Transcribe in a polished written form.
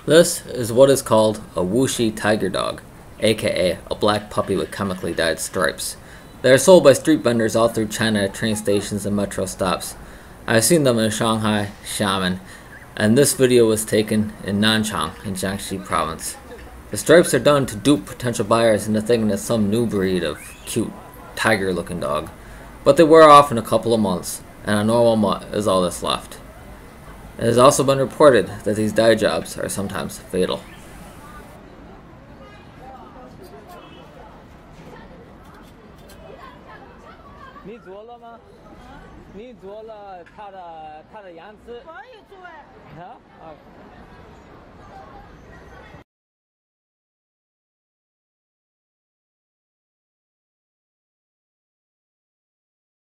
This is what is called a Wuxi tiger dog, aka a black puppy with chemically dyed stripes. They are sold by street vendors all through China at train stations and metro stops. I have seen them in Shanghai, Xiamen, and this video was taken in Nanchang in Jiangxi province. The stripes are done to dupe potential buyers into thinking it's some new breed of cute, tiger-looking dog, but they wear off in a couple of months, and a normal mutt is all that's left. It has also been reported that these dye jobs are sometimes fatal. 你做了吗？你做了它的牙齿？我也做哎。啊啊。